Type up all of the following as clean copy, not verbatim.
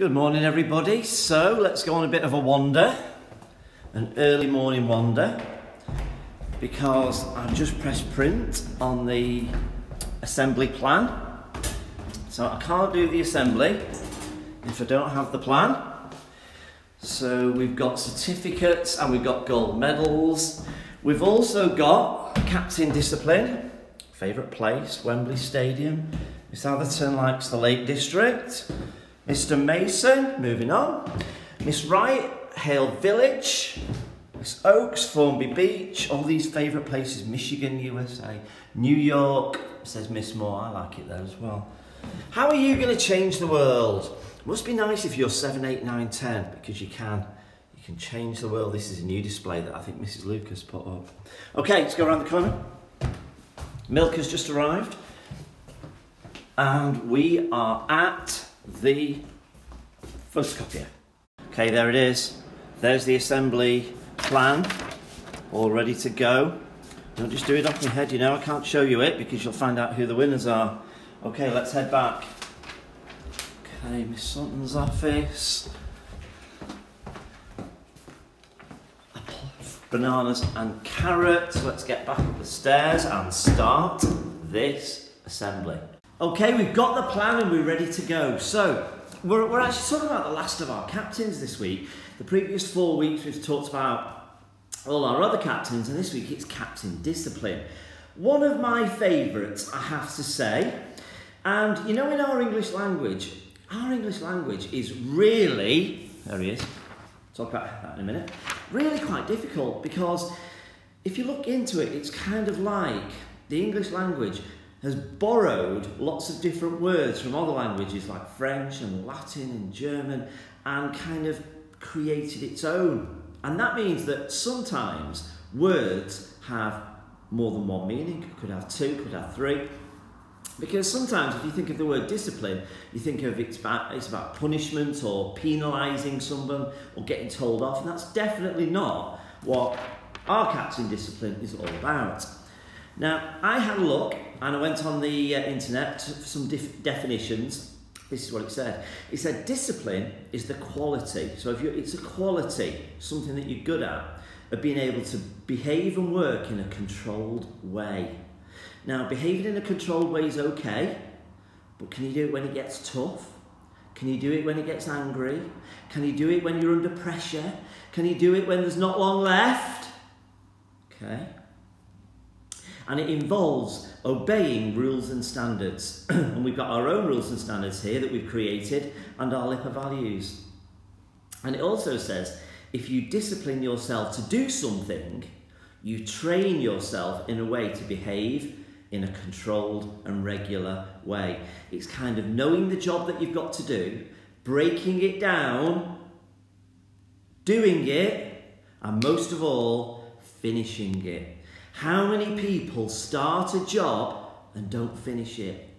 Good morning everybody. So let's go on a bit of a wander, an early morning wander, because I've just pressed print on the assembly plan. So I can't do the assembly if I don't have the plan. So we've got certificates and we've got gold medals. We've also got captain discipline, favourite place, Wembley Stadium. Miss Atherton likes the Lake District. Mr. Mason, moving on. Miss Wright, Hale Village. Miss Oaks, Formby Beach. All these favourite places, Michigan, USA. New York, says Miss Moore. I like it there as well. How are you going to change the world? It must be nice if you're 7, 8, 9, 10, because you can change the world. This is a new display that I think Mrs. Lucas put up. Okay, let's go around the corner. Milk has just arrived. And we are at the photocopier. Okay, there it is. There's the assembly plan, all ready to go. Don't just do it off your head, you know. I can't show you it because you'll find out who the winners are. Okay, let's head back. Okay, Miss Sutton's office. Bananas and carrots. Let's get back up the stairs and start this assembly. Okay, we've got the plan and we're ready to go. So, we're actually talking about the last of our captains this week. The previous 4 weeks we've talked about all our other captains, and this week it's captain discipline. One of my favourites, I have to say. And you know, in our English language is really, there he is, talk about that in a minute, really quite difficult, because if you look into it, it's kind of like the English language has borrowed lots of different words from other languages like French and Latin and German and kind of created its own. And that means that sometimes words have more than one meaning, could have two, could have three. Because sometimes if you think of the word discipline, you think of it's about punishment or penalising someone or getting told off, and that's definitely not what our captain discipline is all about. Now, I had a look and I went on the internet for some definitions. This is what it said. It said discipline is the quality. So it's a quality, something that you're good at, of being able to behave and work in a controlled way. Now, behaving in a controlled way is okay, but can you do it when it gets tough? Can you do it when it gets angry? Can you do it when you're under pressure? Can you do it when there's not long left? Okay. And it involves obeying rules and standards. And we've got our own rules and standards here that we've created and our LIPA values. And it also says, if you discipline yourself to do something, you train yourself in a way to behave in a controlled and regular way. It's kind of knowing the job that you've got to do, breaking it down, doing it, and most of all, finishing it. How many people start a job and don't finish it?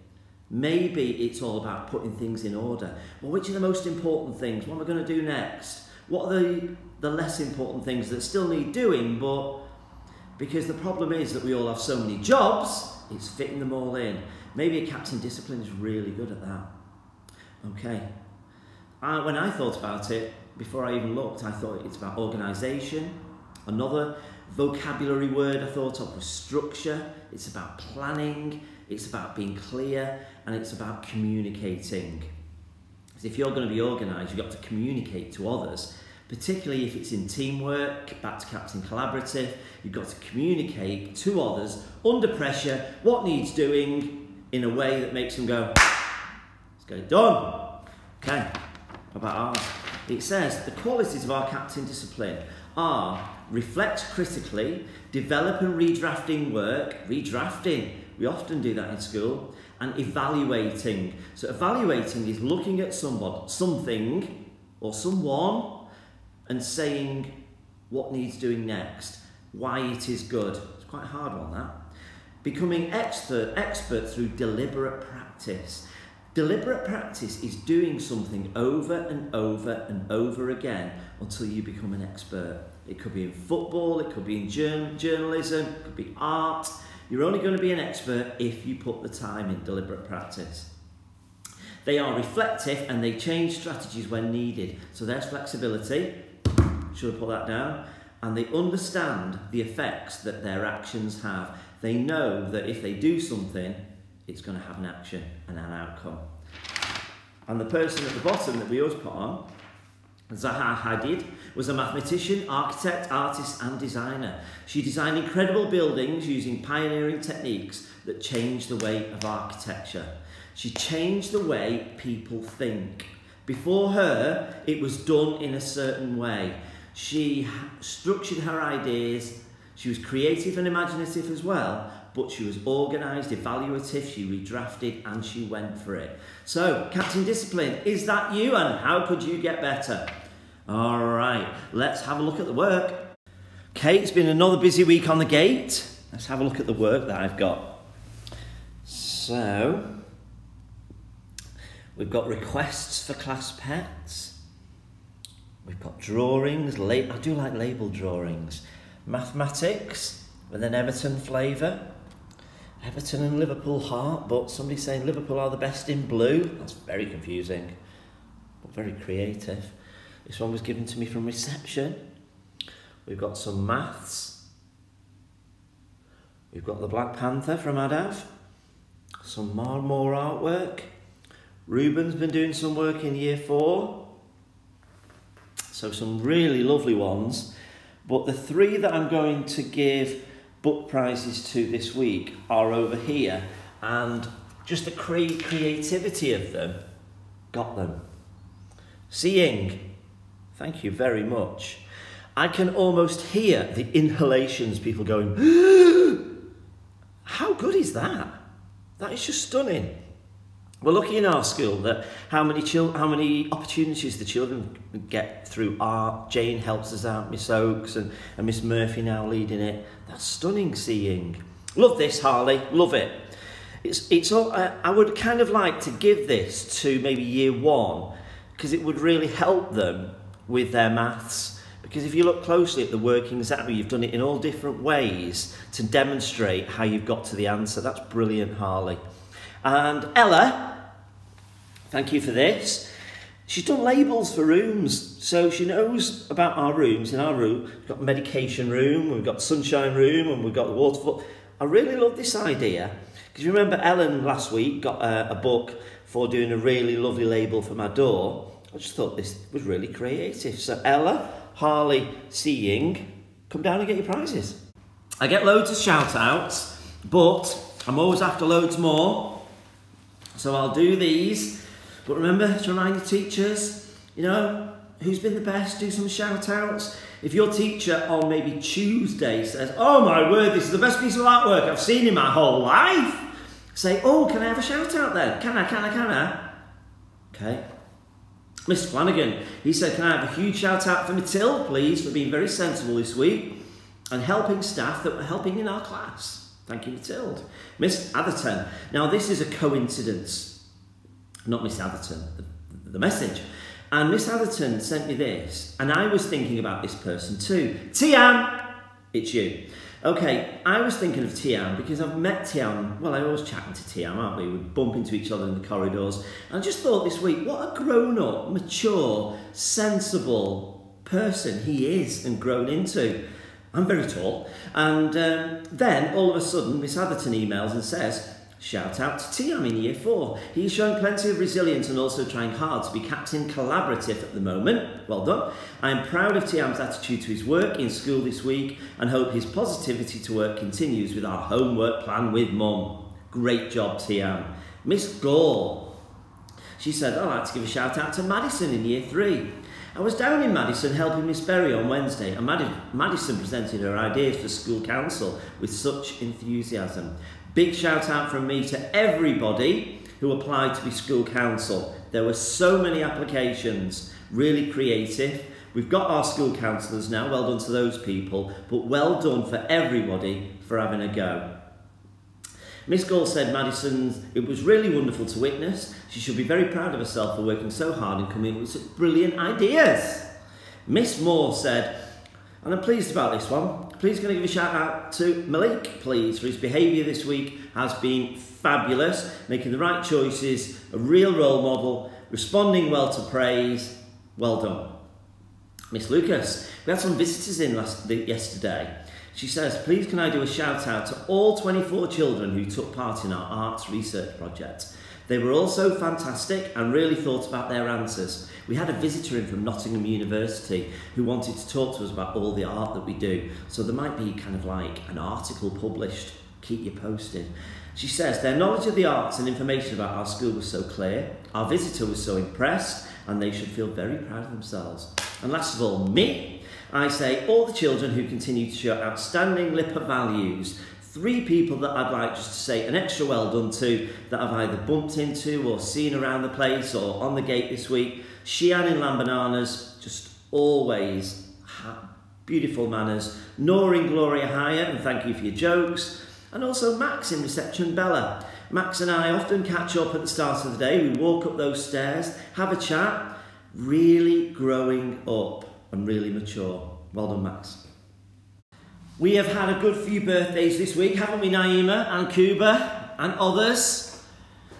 Maybe it's all about putting things in order. Well, which are the most important things? What am I going to do next? What are the less important things that still need doing, but because the problem is that we all have so many jobs, it's fitting them all in. Maybe a captain discipline is really good at that. Okay. When I thought about it, before I even looked, I thought it's about organisation. Another vocabulary word I thought of was structure. It's about planning, it's about being clear, and it's about communicating. Because if you're going to be organised, you've got to communicate to others, particularly if it's in teamwork, back to Captain Collaborative. You've got to communicate to others under pressure what needs doing in a way that makes them go, let's get it done. Okay, how about ours? It says the qualities of our captain discipline are reflect critically, develop and redrafting work, redrafting, we often do that in school, and evaluating. So evaluating is looking at something or someone and saying what needs doing next, why it is good. It's quite a hard one, that. Becoming expert through deliberate practice. Deliberate practice is doing something over and over and over again until you become an expert. It could be in football, it could be in journalism, it could be art. You're only going to be an expert if you put the time in deliberate practice. They are reflective and they change strategies when needed. So there's flexibility. Should have put that down. And they understand the effects that their actions have. They know that if they do something, it's going to have an action and an outcome. And the person at the bottom that we always put on, Zaha Hadid, was a mathematician, architect, artist and designer. She designed incredible buildings using pioneering techniques that changed the way of architecture. She changed the way people think. Before her, it was done in a certain way. She structured her ideas. She was creative and imaginative as well, but she was organised, evaluative, she redrafted and she went for it. So, Captain Discipline, is that you and how could you get better? All right, let's have a look at the work. Okay, it's been another busy week on the gate. Let's have a look at the work that I've got. So, we've got requests for class pets. We've got drawings, I do like label drawings. Mathematics with an Everton flavour. Everton and Liverpool heart, but somebody's saying Liverpool are the best in blue. That's very confusing, but very creative. This one was given to me from reception. We've got some maths. We've got the Black Panther from Adav. Some more artwork. Ruben's been doing some work in year 4. So some really lovely ones. But the 3 that I'm going to give book prizes to this week are over here. And just the creativity of them, got them. Seeing, thank you very much. I can almost hear the inhalations, people going, how good is that? That is just stunning. We're lucky in our school that how many opportunities the children get through art. Jane helps us out, Miss Oakes and Miss Murphy now leading it. That's stunning seeing. Love this, Harley, love it. It's all, I would kind of like to give this to maybe year 1 because it would really help them with their maths. Because if you look closely at the workings out, you've done it in all different ways to demonstrate how you've got to the answer. That's brilliant, Harley. And Ella, thank you for this. She's done labels for rooms, so she knows about our rooms. In our room, we've got medication room, we've got sunshine room, and we've got the waterfall. I really love this idea, because you remember Ellen last week got a book for doing a really lovely label for my door. I just thought this was really creative. So Ella, Harley, Seeing, come down and get your prizes. I get loads of shout-outs, but I'm always after loads more. So I'll do these, but remember to remind your teachers, you know, who's been the best, do some shout outs. If your teacher on maybe Tuesday says, oh my word, this is the best piece of artwork I've seen in my whole life, say, oh, can I have a shout out then? Can I? Okay. Mr. Flanagan, he said, can I have a huge shout out for Matilda, please, for being very sensible this week and helping staff that were helping in our class. Thank you, Matilda. Miss Atherton. Now, this is a coincidence. Not Miss Atherton, the message. And Miss Atherton sent me this, and I was thinking about this person too. Tiam! It's you. Okay, I was thinking of Tiam because I've met Tiam. Well, I always chatting to Tiam, aren't we? We bump into each other in the corridors. And I just thought this week, what a grown-up, mature, sensible person he is and grown into. I'm very tall. And then, all of a sudden, Miss Atherton emails and says, shout out to Tiam in year 4. He's showing plenty of resilience and also trying hard to be Captain Collaborative at the moment. Well done. I am proud of Tiam's attitude to his work in school this week and hope his positivity to work continues with our homework plan with Mum. Great job, Tiam. Miss Gore. She said, I'd like to give a shout out to Madison in year 3. I was down in Madison helping Miss Berry on Wednesday and Madison presented her ideas for school council with such enthusiasm. Big shout out from me to everybody who applied to be school council. There were so many applications, really creative. We've got our school councillors now, well done to those people, but well done for everybody for having a go. Miss Gall said it was really wonderful to witness. She should be very proud of herself for working so hard and coming up with such brilliant ideas. Miss Moore said, And I'm pleased about this one. Please going to give a shout out to Malik, please, for his behaviour this week has been fabulous, making the right choices, a real role model, responding well to praise. Well done. Miss Lucas, we had some visitors in yesterday. She says, please can I do a shout out to all 24 children who took part in our arts research project. They were also fantastic and really thought about their answers. We had a visitor in from Nottingham University who wanted to talk to us about all the art that we do. So there might be kind of like an article published. Keep you posted. She says, their knowledge of the arts and information about our school was so clear. Our visitor was so impressed and they should feel very proud of themselves. And last of all, me, I say all the children who continue to show outstanding LIPA values. 3 people that I'd like just to say an extra well done to that I've either bumped into or seen around the place or on the gate this week. Shian in Lambananas, just always beautiful manners. Nora in Gloria Hyatt, and thank you for your jokes. And also Max in reception, Bella. Max and I often catch up at the start of the day. We walk up those stairs, have a chat, really growing up and really mature. Well done, Max. We have had a good few birthdays this week, haven't we, Naima and Kuba and others?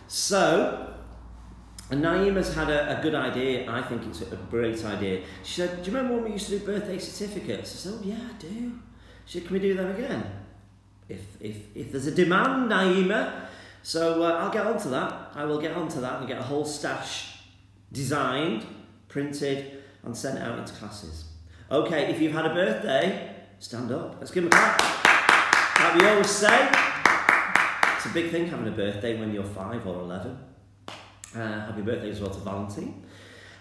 So, and Naima's had a good idea. I think it's a great idea. She said, do you remember when we used to do birthday certificates? I said, oh yeah, I do. She said, can we do them again? If there's a demand, Naima. So I'll get onto that. I will get onto that and get a whole stash designed, printed and sent out into classes. Okay, if you've had a birthday, stand up. Let's give them a clap. Like we always say, it's a big thing having a birthday when you're 5 or 11. Happy birthday as well to Valentine.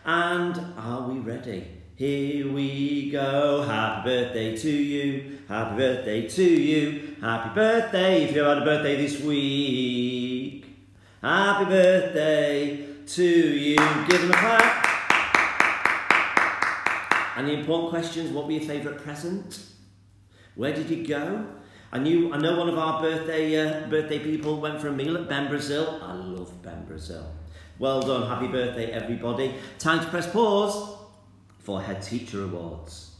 And are we ready? Here we go. Happy birthday to you. Happy birthday to you. Happy birthday if you had a birthday this week. Happy birthday to you. Give them a clap. And the important questions, what were your favourite present? Where did you go? I know one of our birthday people went for a meal at Ben Brazil. I love Ben Brazil. Well done, happy birthday everybody. Time to press pause for Head Teacher Awards.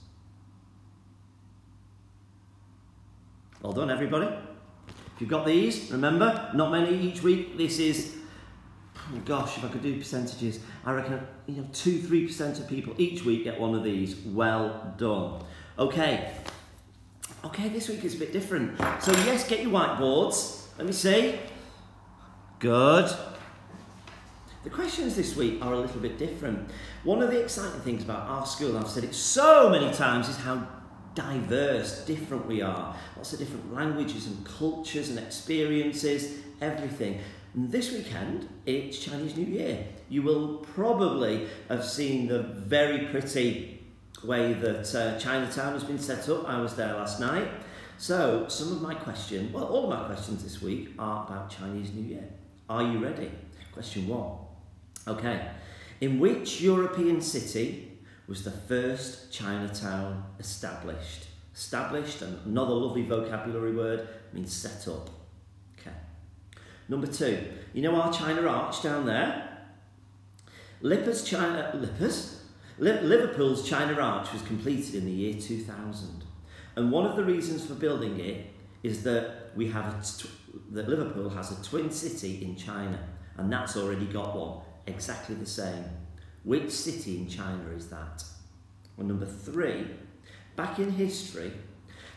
Well done everybody. If you've got these, remember, not many each week. This is, oh gosh, if I could do percentages, I reckon 2-3% of people each week get one of these. Well done. Okay, this week is a bit different. So yes, get your whiteboards. Let me see. Good. The questions this week are a little bit different. One of the exciting things about our school, I've said it so many times, is how diverse, different we are. Lots of different languages and cultures and experiences, everything. And this weekend, it's Chinese New Year. You will probably have seen the very pretty way that Chinatown has been set up. I was there last night. So some of my questions, well, all of my questions this week are about Chinese New Year. Are you ready? Question 1. Okay. In which European city was the first Chinatown established? Established, and another lovely vocabulary word, means set up. Okay. Number 2. You know our China Arch down there? Liverpool's China Arch was completed in the year 2000. And one of the reasons for building it is that that Liverpool has a twin city in China, and that's already got one, exactly the same. Which city in China is that? Well, number 3, back in history,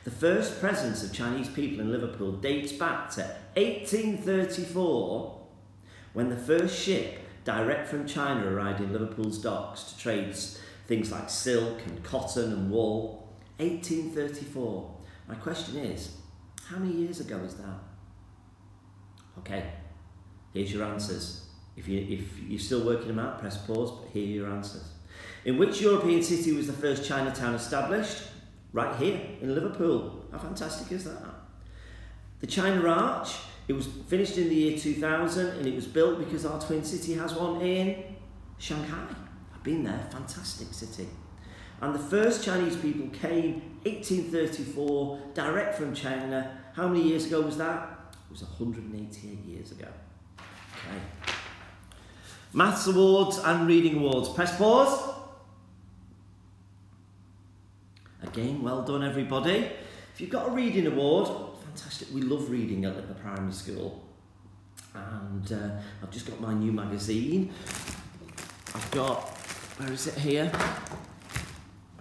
the first presence of Chinese people in Liverpool dates back to 1834, when the first ship direct from China arrived in Liverpool's docks to trade things like silk and cotton and wool. 1834. My question is, how many years ago is that? Okay, here's your answers. If you're still working them out, press pause, but here are your answers. In which European city was the first Chinatown established? Right here, in Liverpool. How fantastic is that? The China Arch, it was finished in the year 2000, and it was built because our twin city has one in Shanghai. I've been there, fantastic city. And the first Chinese people came 1834, direct from China. How many years ago was that? It was 188 years ago. Okay. Maths awards and reading awards. Press pause. again, well done everybody. If you've got a reading award, fantastic, we love reading at LIPA Primary School. And I've just got my new magazine. I've got, where is it here?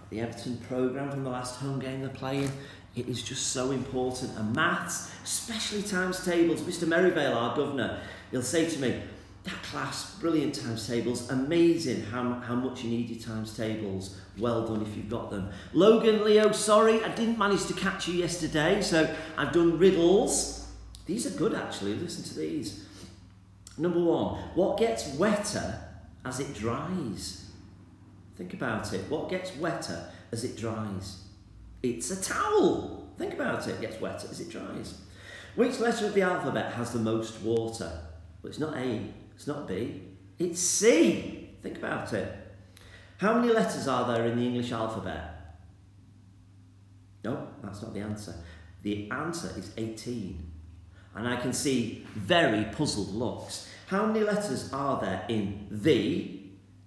The Everton programme from the last home game they're playing. It is just so important. And maths, especially times tables. Mr. Merivale, our governor, he'll say to me, that class, brilliant times tables, amazing how much you need your times tables. Well done if you've got them. Logan, Leo, sorry, I didn't manage to catch you yesterday, so I've done riddles. These are good actually, listen to these. Number one, what gets wetter as it dries? Think about it, what gets wetter as it dries? It's a towel. Think about it, it gets wetter as it dries. Which letter of the alphabet has the most water? Well, it's not A, it's not B, it's C. Think about it. How many letters are there in the English alphabet? No, that's not the answer. The answer is 18. And I can see very puzzled looks. How many letters are there in the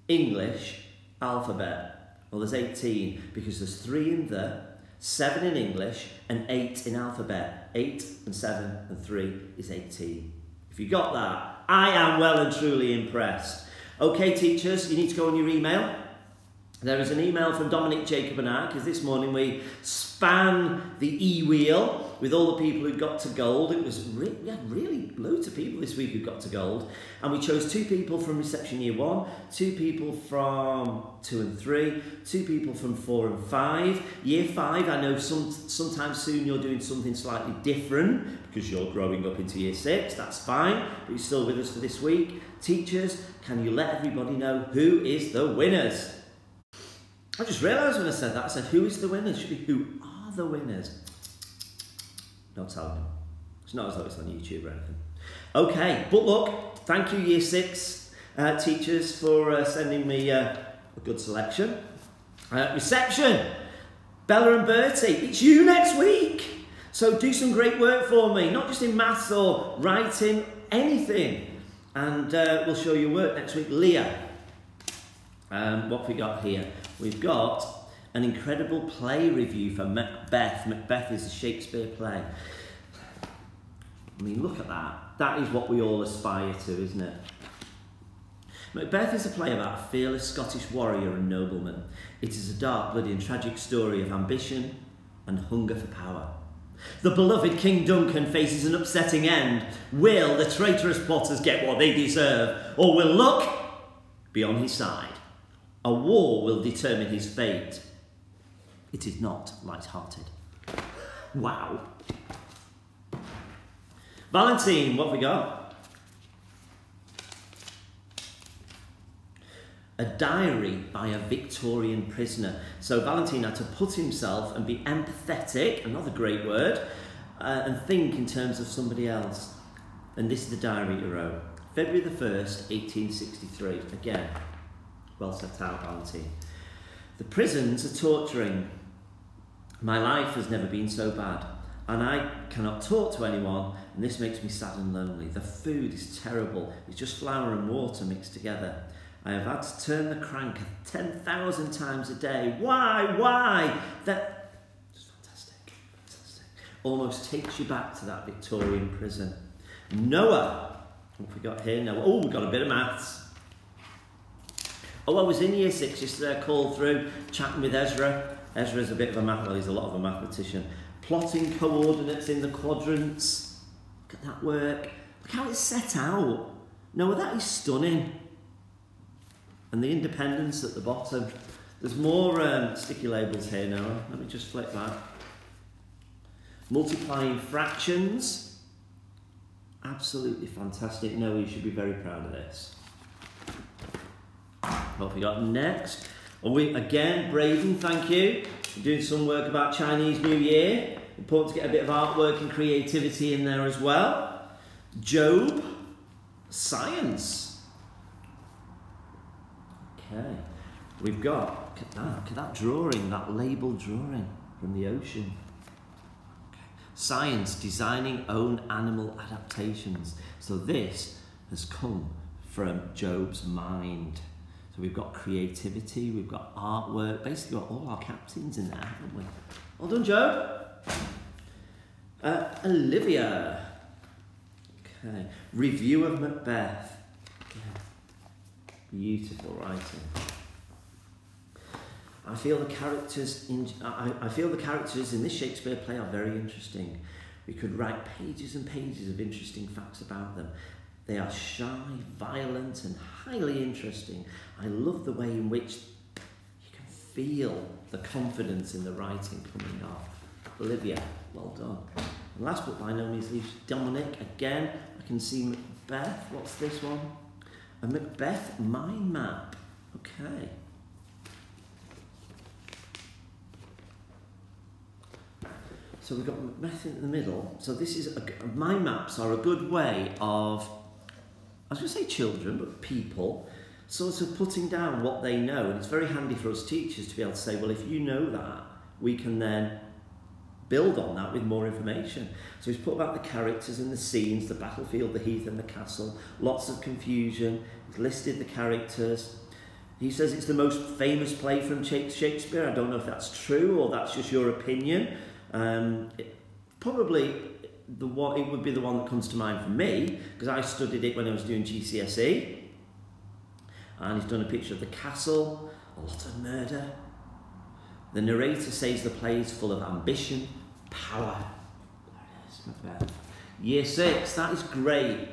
English alphabet? Well, there's 18 because there's 3 in the, 7 in English and 8 in alphabet. 8 and 7 and 3 is 18. If you got that, I am well and truly impressed. Okay, teachers, you need to go on your email. There is an email from Dominic, Jacob and I, because this morning we span the e-wheel with all the people who got to gold. It was we had really loads of people this week who got to gold. And we chose 2 people from reception year 1, 2 people from 2 and 3, 2 people from 4 and 5. Year 5, I know sometime soon you're doing something slightly different because you're growing up into year 6, that's fine, but you're still with us for this week. Teachers, can you let everybody know who is the winners? I just realised when I said that, I said, who is the winners? It should be, who are the winners? Don't tell me. It's not as though it's on YouTube or anything. Okay, but look, thank you Year 6 teachers for sending me a good selection. Reception, Bella and Bertie, it's you next week. So do some great work for me, not just in maths or writing, anything. And we'll show you work next week. Leah, what have we got here? We've got an incredible play review for Macbeth. Macbeth is a Shakespeare play. I mean, look at that. That is what we all aspire to, isn't it? Macbeth is a play about a fearless Scottish warrior and nobleman. It is a dark, bloody and tragic story of ambition and hunger for power. The beloved King Duncan faces an upsetting end. Will the traitorous plotters get what they deserve, or will luck be on his side? A war will determine his fate. It is not light-hearted. Wow. Valentine, what have we got? A diary by a Victorian prisoner. So Valentine had to put himself and be empathetic, another great word, and think in terms of somebody else. And this is the diary he wrote. February the 1st, 1863. Again, well set out, Valentine. The prisons are torturing. My life has never been so bad, and I cannot talk to anyone, and this makes me sad and lonely. The food is terrible. It's just flour and water mixed together. I have had to turn the crank 10,000 times a day. Why? That is fantastic. Almost takes you back to that Victorian prison. Noah, what have we got here? Noah. Oh, we've got a bit of maths. Oh, I was in year 6 yesterday, I called through, chatting with Ezra. Ezra's a bit of a well, he's a lot of a mathematician. Plotting coordinates in the quadrants. Look at that work. Look how it's set out. Noah, that is stunning. And the independence at the bottom. There's more sticky labels here, Noah. Let me just flip that. Multiplying fractions. Absolutely fantastic. Noah, you should be very proud of this. What have we got next? Again, Braden, thank you. We're doing some work about Chinese New Year. Important to get a bit of artwork and creativity in there as well. Job, science. Okay, we've got, look at that drawing, that labelled drawing from the ocean. Okay. Science, designing own animal adaptations. So this has come from Job's mind. So we've got creativity, we've got artwork, basically got all our captains in there, haven't we? Well done, Joe. Olivia. Okay. Review of Macbeth. Yeah. Beautiful writing. I feel the characters in this Shakespeare play are very interesting. We could write pages and pages of interesting facts about them. They are shy, violent, and highly interesting. I love the way in which you can feel the confidence in the writing coming off. Olivia, well done. And last but by no means least, Dominic. Again, I can see Macbeth. What's this one? A Macbeth mind map. Okay. So we've got Macbeth in the middle. So this is mind maps are a good way of, I was going to say children, but people, sort of putting down what they know. And it's very handy for us teachers to be able to say, well, if you know that, we can then build on that with more information. So he's put about the characters and the scenes, the battlefield, the heath and the castle, lots of confusion. He's listed the characters. He says it's the most famous play from Shakespeare. I don't know if that's true or that's just your opinion. It would be the one that comes to mind for me, because I studied it when I was doing GCSE. And he's done a picture of the castle, a lot of murder. The narrator says the play is full of ambition, power. There it is, Macbeth. Year 6, that is great.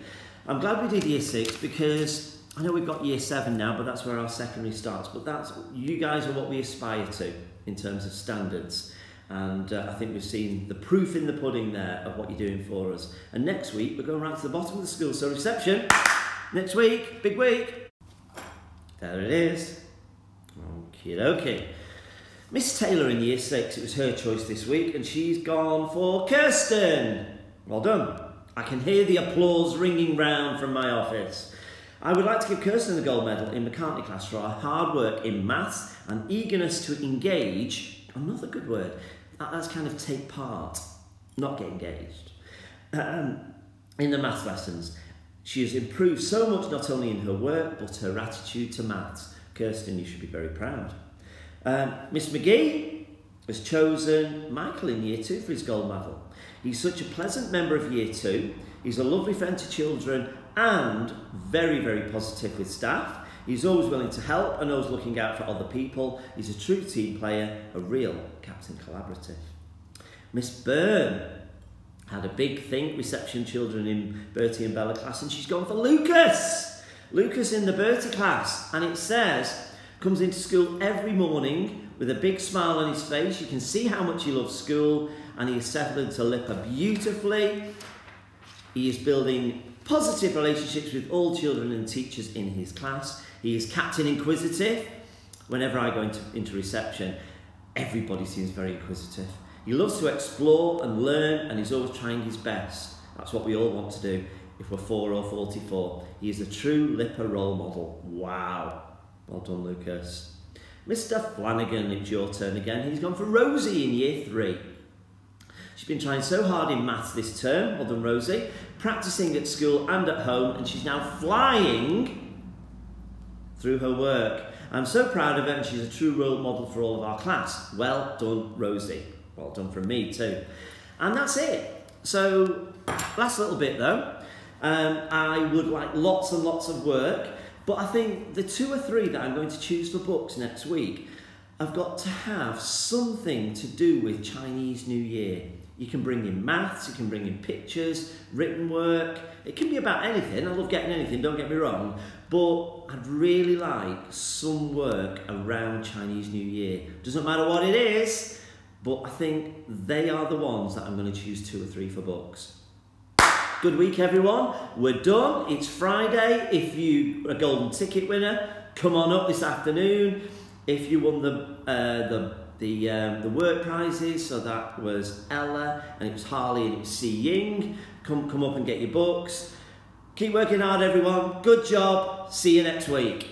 I'm glad we did Year 6 because I know we've got Year 7 now, but that's where our secondary starts. But you guys are what we aspire to in terms of standards. And I think we've seen the proof in the pudding there of what you're doing for us. And next week, we're going right to the bottom of the school. So reception, next week, big week. There it is. Okie dokie. Miss Taylor in Year 6, it was her choice this week, and she's gone for Kirsten. Well done. I can hear the applause ringing round from my office. I would like to give Kirsten the gold medal in McCartney class for her hard work in maths and eagerness to engage, another good word, that's kind of take part, not get engaged, in the maths lessons. She has improved so much not only in her work, but her attitude to maths. Kirsten, you should be very proud. Miss McGee has chosen Michael in Year 2 for his gold medal. He's such a pleasant member of Year 2. He's a lovely friend to children and very, very positive with staff. He's always willing to help and always looking out for other people. He's a true team player, a real captain collaborative. Miss Byrne had a big think reception children in Bertie and Bella class, and she's gone for Lucas. Lucas in the Bertie class, and it says, comes into school every morning with a big smile on his face. You can see how much he loves school, and he has settled into LIPA beautifully. He is building positive relationships with all children and teachers in his class. He is captain inquisitive. Whenever I go into reception, everybody seems very inquisitive. He loves to explore and learn, and he's always trying his best. That's what we all want to do if we're 4 or 44. He is a true LIPA role model. Wow. Well done, Lucas. Mr. Flanagan, it's your turn again. He's gone for Rosie in Year 3. She's been trying so hard in maths this term. Well done, Rosie. Practicing at school and at home, and she's now flying through her work. I'm so proud of her, and she's a true role model for all of our class. Well done, Rosie. Well done from me too. And that's it. So, last little bit though. I would like lots and lots of work, but I think the 2 or 3 that I'm going to choose for books next week have got to have something to do with Chinese New Year. You can bring in maths, you can bring in pictures, written work. It can be about anything. I love getting anything, don't get me wrong. But I'd really like some work around Chinese New Year. Doesn't matter what it is, but I think they are the ones that I'm going to choose 2 or 3 for books. Good week, everyone. We're done. It's Friday. If you're a golden ticket winner, come on up this afternoon. If you won the work prizes, so that was Ella, and it was Harley, and it was C. Ying. Come up and get your books. Keep working hard, everyone. Good job. See you next week.